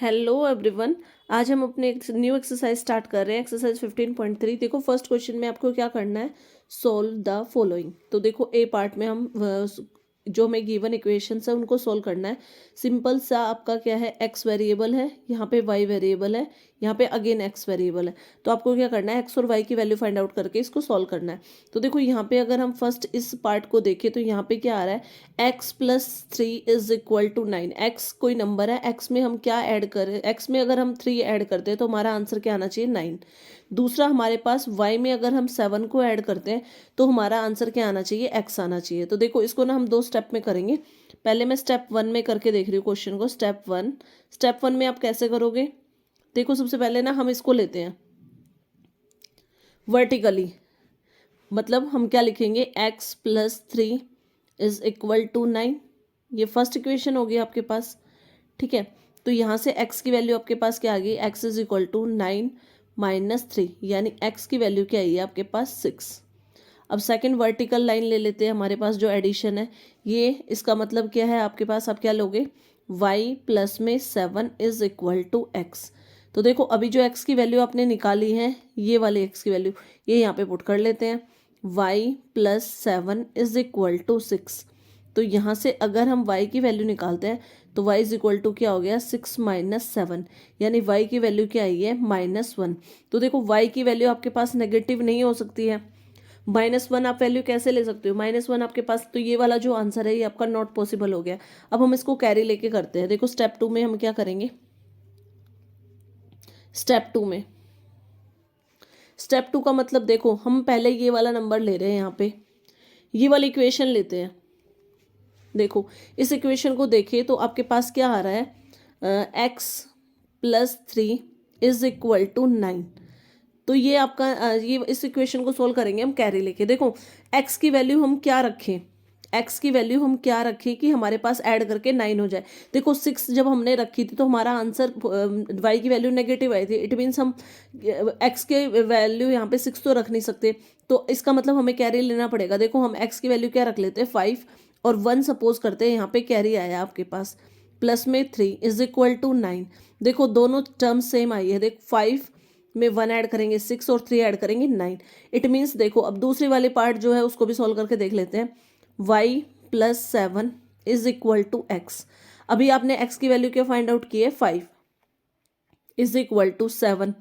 Hello everyone. आज हम अपने एक न्यू एक्सरसाइज स्टार्ट कर रहे हैं। एक्सरसाइज 15.3। देखो फर्स्ट क्वेश्चन में आपको क्या करना है, सोल्व द फॉलोइंग। तो देखो ए पार्ट में हम जो हमें गिवन इक्वेशंस है उनको सोल्व करना है। सिंपल सा आपका क्या है, एक्स वेरिएबल है, यहाँ पे वाई वेरिएबल है, यहाँ पे अगेन एक्स वेरिएबल है। तो आपको क्या करना है, एक्स और वाई की वैल्यू फाइंड आउट करके इसको सोल्व करना है। तो देखो यहाँ पे अगर हम फर्स्ट इस पार्ट को देखें तो यहाँ पे क्या आ रहा है, x+3 is equal to 9। X कोई नंबर है, एक्स में हम क्या ऐड करें, एक्स में अगर हम 3 ऐड करते हैं तो हमारा आंसर क्या आना चाहिए, 9। दूसरा हमारे पास y में अगर हम 7 को ऐड करते हैं तो हमारा आंसर क्या आना चाहिए, x आना चाहिए। तो देखो इसको ना हम दो स्टेप में करेंगे। पहले मैं स्टेप 1 में करके देख रही हूँ क्वेश्चन को। स्टेप 1 में आप कैसे करोगे, देखो सबसे पहले ना हम इसको लेते हैं वर्टिकली। मतलब हम क्या लिखेंगे, x+3 इज इक्वल टू 9। ये फर्स्ट इक्वेशन होगी आपके पास, ठीक है। तो यहाँ से x की वैल्यू आपके पास क्या आ गई, x इज इक्वल टू 9 - 3, यानी x की वैल्यू क्या आई है आपके पास, 6। अब सेकंड वर्टिकल लाइन ले लेते हैं, हमारे पास जो एडिशन है ये, इसका मतलब क्या है आपके पास, आप क्या लोगे, y प्लस में 7 इज इक्वल टू x। तो देखो अभी जो x की वैल्यू आपने निकाली है, ये वाली x की वैल्यू ये यहाँ पे पुट कर लेते हैं, y plus 7 is equal to 6। तो यहाँ से अगर हम y की वैल्यू निकालते हैं तो y इज इक्वल टू क्या हो गया, 6 - 7, यानी y की वैल्यू क्या आई है, -1। तो देखो y की वैल्यू आपके पास नेगेटिव नहीं हो सकती है, -1 आप वैल्यू कैसे ले सकते हो, -1 आपके पास, तो ये वाला जो आंसर है ये आपका नॉट पॉसिबल हो गया। अब हम इसको कैरी लेके करते हैं। देखो स्टेप 2 में हम क्या करेंगे, स्टेप 2 का मतलब देखो हम पहले ये वाला नंबर ले रहे हैं, यहाँ पे ये वाली इक्वेशन लेते हैं। देखो इस इक्वेशन को देखिए तो आपके पास क्या आ रहा है, x+3 इज इक्वल टू 9। तो ये आपका ये इस इक्वेशन को सोल्व करेंगे हम कैरी लेके। देखो x की वैल्यू हम क्या रखें, कि हमारे पास ऐड करके 9 हो जाए। देखो 6 जब हमने रखी थी तो हमारा आंसर y की वैल्यू नेगेटिव आई थी। इट मीन्स हम x के वैल्यू यहाँ पे 6 तो रख नहीं सकते, तो इसका मतलब हमें कैरी लेना पड़ेगा। देखो हम x की वैल्यू क्या रख लेते हैं, 5 और 1 सपोज करते हैं, यहाँ पे कैरी आया आपके पास, प्लस में 3 इज इक्वल टू 9। देखो दोनों टर्म सेम आई है, देखो 5 में 1 ऐड करेंगे 6 और 3 ऐड करेंगे 9। इट मीन्स देखो अब दूसरी वाली पार्ट जो है उसको भी सॉल्व करके देख लेते हैं, y plus 7 is equal to x। अभी आपने x की वैल्यू क्या फाइंड आउट की है, 5 इज इक्वल टू 7,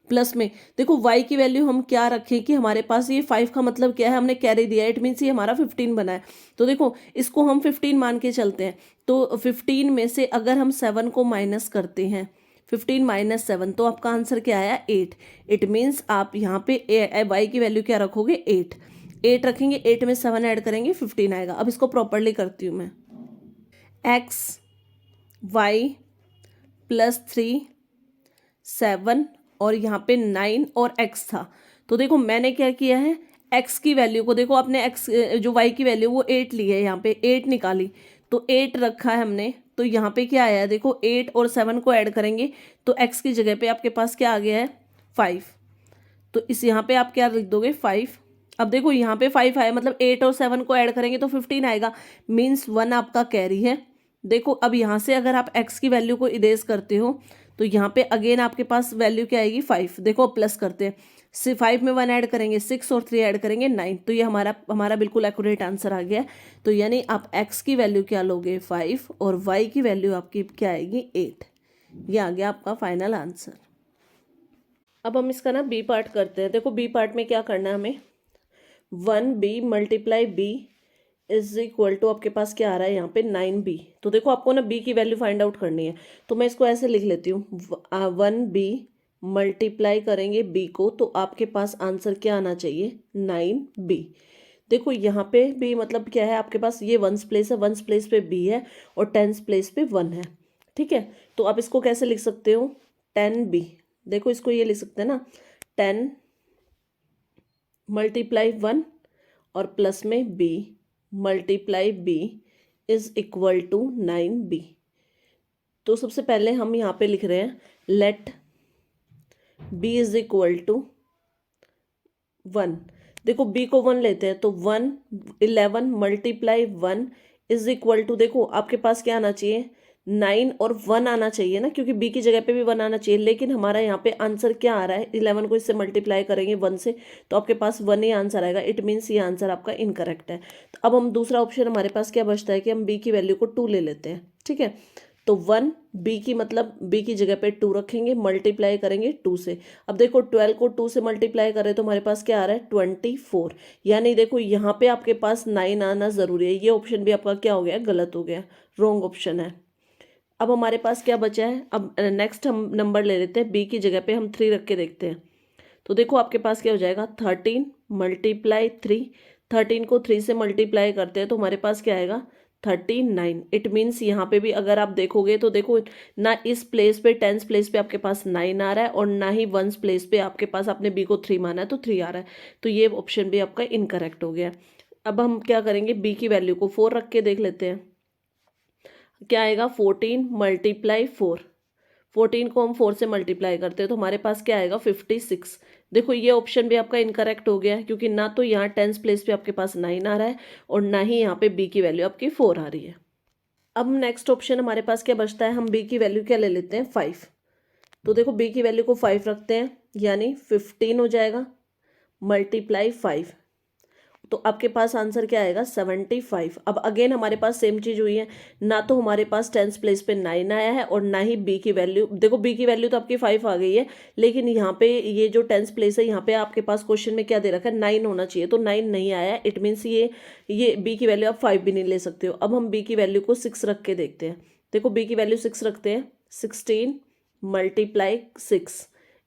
प्लस में देखो y की वैल्यू हम क्या रखें कि हमारे पास ये 5 का मतलब क्या है, हमने कैरी दिया है, इट मीन्स ये हमारा 15 बना है। तो देखो इसको हम 15 मान के चलते हैं, तो 15 में से अगर हम 7 को माइनस करते हैं, 15 - 7, तो आपका आंसर क्या आया, 8। इट मीन्स आप यहाँ पे y की वैल्यू क्या रखोगे, 8 रखेंगे, 8 में 7 ऐड करेंगे 15 आएगा। अब इसको प्रॉपरली करती हूँ मैं, x y प्लस 3 7 और यहाँ पे 9 और x था। तो देखो मैंने क्या किया है, x की वैल्यू को देखो, आपने x जो y की वैल्यू वो 8 ली है, यहाँ पे 8 निकाली तो 8 रखा है हमने। तो यहाँ पे क्या आया, देखो 8 और 7 को ऐड करेंगे तो x की जगह पे आपके पास क्या आ गया है, 5। तो इस यहाँ पे आप क्या लिख दोगे, 5। अब देखो यहाँ पे 5 आया, मतलब 8 और 7 को ऐड करेंगे तो 15 आएगा, मीन्स 1 आपका कैरी है। देखो अब यहाँ से अगर आप x की वैल्यू को इरेज करते हो तो यहाँ पे अगेन आपके पास वैल्यू क्या आएगी, 5। देखो प्लस करते हैं, 5 में 1 ऐड करेंगे 6 और 3 ऐड करेंगे 9। तो ये हमारा बिल्कुल एक्यूरेट आंसर आ गया। तो यानी आप x की वैल्यू क्या लोगे, 5, और y की वैल्यू आपकी क्या आएगी, 8। ये आ गया आपका फाइनल आंसर। अब हम इसका ना बी पार्ट करते हैं। देखो बी पार्ट में क्या करना है हमें, 1b × b is equal to आपके पास क्या आ रहा है यहाँ पे, 9b। तो देखो आपको ना b की वैल्यू फाइंड आउट करनी है, तो मैं इसको ऐसे लिख लेती हूँ, 1b मल्टीप्लाई करेंगे b को तो आपके पास आंसर क्या आना चाहिए, 9b। देखो यहाँ पे b मतलब क्या है, आपके पास ये वंस प्लेस है, वंस प्लेस पे b है और टेंस प्लेस पे 1 है, ठीक है। तो आप इसको कैसे लिख सकते हो, 10b। देखो इसको ये लिख सकते हैं ना, 10 मल्टीप्लाई 1 और प्लस में b multiply b is equal to 9b। तो सबसे पहले हम यहाँ पे लिख रहे हैं, let b is equal to 1। देखो b को 1 लेते हैं तो 11 मल्टीप्लाई 1 इज इक्वल टू, देखो आपके पास क्या आना चाहिए, 9 और 1 आना चाहिए ना, क्योंकि बी की जगह पे भी 1 आना चाहिए, लेकिन हमारा यहाँ पे आंसर क्या आ रहा है, 11 को इससे मल्टीप्लाई करेंगे 1 से तो आपके पास 1 ही आंसर आएगा। इट मीन्स ये आंसर आपका इनकरेक्ट है। तो अब हम दूसरा ऑप्शन हमारे पास क्या बचता है कि हम बी की वैल्यू को 2 ले लेते हैं। ठीक है, तो 1 बी की मतलब बी की जगह पे 2 रखेंगे, मल्टीप्लाई करेंगे 2 से। अब देखो 12 को 2 से मल्टीप्लाई करें तो हमारे पास क्या आ रहा है 24। यानी देखो यहाँ पे आपके पास 9 आना ज़रूरी है। ये ऑप्शन भी आपका क्या हो गया, गलत हो गया, रॉन्ग ऑप्शन है। अब हमारे पास क्या बचा है, अब नेक्स्ट हम नंबर ले लेते हैं, बी की जगह पे हम 3 रख के देखते हैं। तो देखो आपके पास क्या हो जाएगा 13 मल्टीप्लाई 3। 13 को 3 से मल्टीप्लाई करते हैं तो हमारे पास क्या आएगा 39। इट मीन्स यहाँ पे भी अगर आप देखोगे तो देखो ना इस प्लेस पे टेंस प्लेस पे आपके पास 9 आ रहा है और ना ही वंस प्लेस पे आपके पास आपने बी को 3 माना है तो 3 आ रहा है। तो ये ऑप्शन भी आपका इनकरेक्ट हो गया। अब हम क्या करेंगे, बी की वैल्यू को 4 रख के देख लेते हैं। क्या आएगा 14 मल्टीप्लाई 4। 14 को हम 4 से मल्टीप्लाई करते हैं तो हमारे पास क्या आएगा 56। देखो ये ऑप्शन भी आपका इनकरेक्ट हो गया है, क्योंकि ना तो यहाँ टेंस प्लेस पे आपके पास 9 आ रहा है और ना ही यहाँ पे बी की वैल्यू आपकी 4 आ रही है। अब नेक्स्ट ऑप्शन हमारे पास क्या बचता है, हम बी की वैल्यू क्या ले लेते हैं 5। तो देखो बी की वैल्यू को 5 रखते हैं, यानी 15 हो जाएगा मल्टीप्लाई 5। तो आपके पास आंसर क्या आएगा 75। अब अगेन हमारे पास सेम चीज़ हुई है, ना तो हमारे पास टेंस प्लेस पे 9 आया है और ना ही बी की वैल्यू। देखो बी की वैल्यू तो आपकी 5 आ गई है, लेकिन यहाँ पे ये जो टेंस प्लेस है यहाँ पे आपके पास क्वेश्चन में क्या दे रखा है 9 होना चाहिए, तो 9 नहीं आया। इट मीन्स ये बी की वैल्यू आप 5 भी नहीं ले सकते हो। अब हम बी की वैल्यू को 6 रख के देखते हैं। देखो बी की वैल्यू 6 रखते हैं, 16 मल्टीप्लाई 6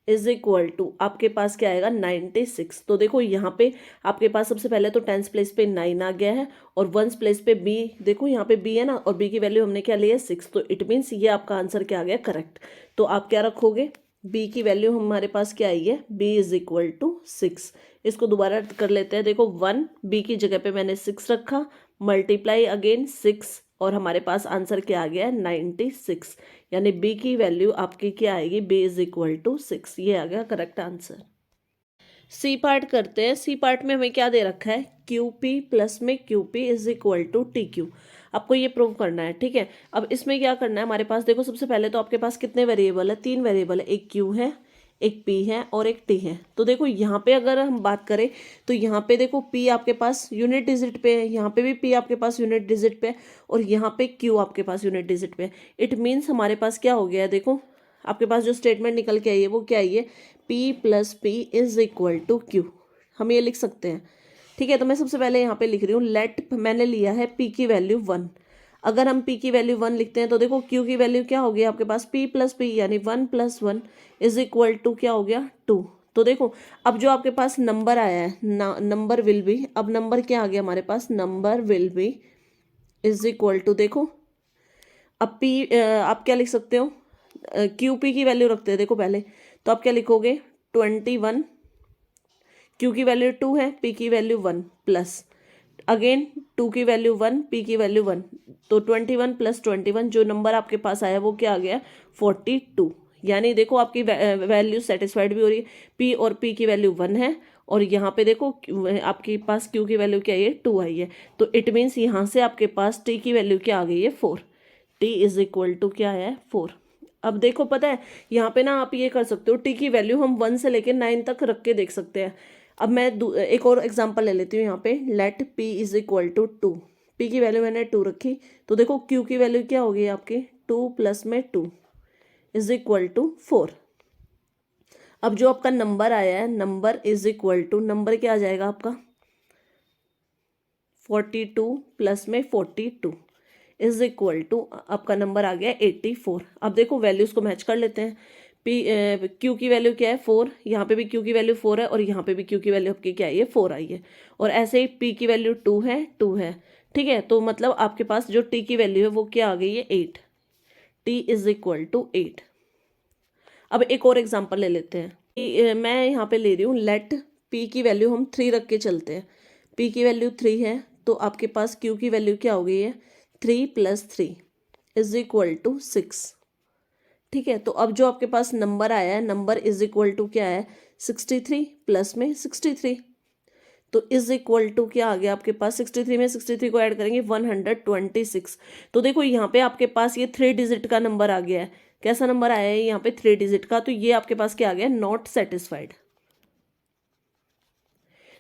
इज इक्वल टू आपके पास क्या आएगा 96। तो देखो यहाँ पे आपके पास सबसे पहले तो टेंस प्लेस पे 9 आ गया है और वंस प्लेस पे बी, देखो यहाँ पे बी है ना, और बी की वैल्यू हमने क्या ली है 6। तो इट मीन्स ये आपका आंसर क्या आ गया करेक्ट। तो आप क्या रखोगे, बी की वैल्यू हमारे पास क्या आई है, बी इज इक्वल टू 6। इसको दोबारा कर लेते हैं। देखो 1 बी की जगह पे मैंने 6 रखा, मल्टीप्लाई अगेन 6 और हमारे पास आंसर क्या आ गया है 96। यानी बी की वैल्यू आपकी क्या आएगी, बी इज इक्वल टू 6। ये आ गया करेक्ट आंसर। सी पार्ट करते हैं। सी पार्ट में हमें क्या दे रखा है, क्यू पी प्लस में q p is equal to t q. आपको ये प्रूव करना है। ठीक है, अब इसमें क्या करना है, हमारे पास देखो सबसे पहले तो आपके पास कितने वेरिएबल है, 3 वेरिएबल है, एक क्यू है, एक पी है और एक टी है। तो देखो यहाँ पे अगर हम बात करें तो यहाँ पे देखो पी आपके पास यूनिट डिजिट पे है, यहाँ पे भी पी आपके पास यूनिट डिजिट पे है और यहाँ पे क्यू आपके पास यूनिट डिजिट पे है। इट मीन्स हमारे पास क्या हो गया है, देखो आपके पास जो स्टेटमेंट निकल के आई है वो क्या आई है, p plus p is equal to q. हम ये लिख सकते हैं। ठीक है, तो मैं सबसे पहले यहाँ पे लिख रही हूँ लेट, मैंने लिया है पी की वैल्यू 1। अगर हम पी की वैल्यू 1 लिखते हैं तो देखो क्यू की वैल्यू क्या होगी आपके पास, पी प्लस पी यानी 1 प्लस 1 इज इक्वल टू क्या हो गया 2। तो देखो अब जो आपके पास नंबर आया है नंबर विल बी, अब नंबर क्या आ गया हमारे पास, number will be is equal to, देखो अब पी आप क्या लिख सकते हो, क्यू पी की वैल्यू रखते हैं देखो पहले, तो आप क्या लिखोगे 21, क्यू की वैल्यू 2 है, पी की वैल्यू 1 प्लस अगेन 2 की वैल्यू 1, पी की वैल्यू 1, तो 21 प्लस 21 जो नंबर आपके पास आया वो क्या आ गया 42। यानी देखो आपकी वैल्यू सेटिस्फाइड भी हो रही है, पी और पी की वैल्यू 1 है और यहाँ पे देखो आपके पास क्यू की वैल्यू क्या है 2 आई है। तो इट मीन्स यहाँ से आपके पास टी की वैल्यू क्या आ गई है 4। टी इज इक्वल टू क्या है 4। अब देखो पता है यहाँ पे ना आप ये कर सकते हो, टी की वैल्यू हम 1 से लेकर 9 तक रख के देख सकते हैं। अब मैं एक और एग्जांपल ले लेती हूँ यहाँ पे, let p is equal to 2। P की वैल्यू मैंने 2 रखी, तो देखो क्यू की वैल्यू क्या होगी आपकी 2 प्लस में 2 इज इक्वल टू 4। अब जो आपका नंबर आया है number is equal to, number क्या आ जाएगा आपका 42 प्लस में 42 इज इक्वल टू आपका नंबर आ गया 84। अब देखो वैल्यूज को मैच कर लेते हैं। पी क्यू की वैल्यू क्या है 4, यहाँ पे भी क्यू की वैल्यू 4 है और यहाँ पे भी क्यू की वैल्यू आपकी क्या आई है 4 आई है, और ऐसे ही पी की वैल्यू 2 है 2 है। ठीक है, तो मतलब आपके पास जो टी की वैल्यू है वो क्या आ गई है 8। T is equal to 8। अब एक और एग्जाम्पल ले लेते हैं। मैं यहाँ पे ले रही हूँ लेट पी की वैल्यू हम 3 रख के चलते हैं। पी की वैल्यू 3 है तो आपके पास क्यू की वैल्यू क्या हो गई है 3 प्लस 3 इज इक्वल टू 6। ठीक है, तो अब जो आपके पास नंबर आया है नंबर इज इक्वल टू क्या है 63 प्लस में 63। तो इज इक्वल टू क्या आ गया आपके पास, 63 में 63 को ऐड करेंगे 126। तो देखो यहाँ पे आपके पास ये 3 डिजिट का नंबर आ गया है। कैसा नंबर आया है यहाँ पे, 3 डिजिट का। तो ये आपके पास क्या आ गया, नॉट सेटिस्फाइड।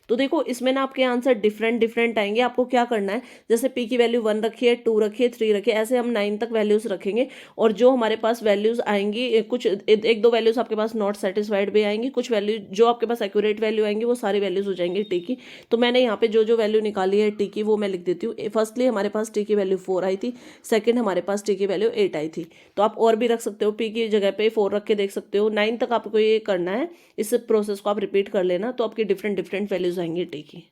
तो देखो इसमें ना आपके आंसर डिफरेंट डिफरेंट आएंगे। आपको क्या करना है, जैसे पी की वैल्यू 1 रखिए, 2 रखिए, 3 रखिए, ऐसे हम 9 तक वैल्यूज रखेंगे। और जो हमारे पास वैल्यूज आएंगी, कुछ एक दो वैल्यूज आपके पास नॉट सेटिस्फाइड भी आएंगी, कुछ वैल्यू जो आपके पास एक्यूरेट वैल्यू आएंगी वो सारी वैल्यूज हो जाएंगी टी की। तो मैंने यहाँ पे जो जो वैल्यू निकाली है टी की वो मैं लिख देती हूँ। फर्स्टली हमारे पास टी की वैल्यू 4 आई थी, सेकेंड हमारे पास टी की वैल्यू 8 आई थी। तो आप और भी रख सकते हो, पी की जगह पे 4 रख के देख सकते हो। 9 तक आपको ये करना है, इस प्रोसेस को आप रिपीट कर लेना, तो आपकी डिफरेंट डिफरेंट वैल्यूज आएंगी टी की।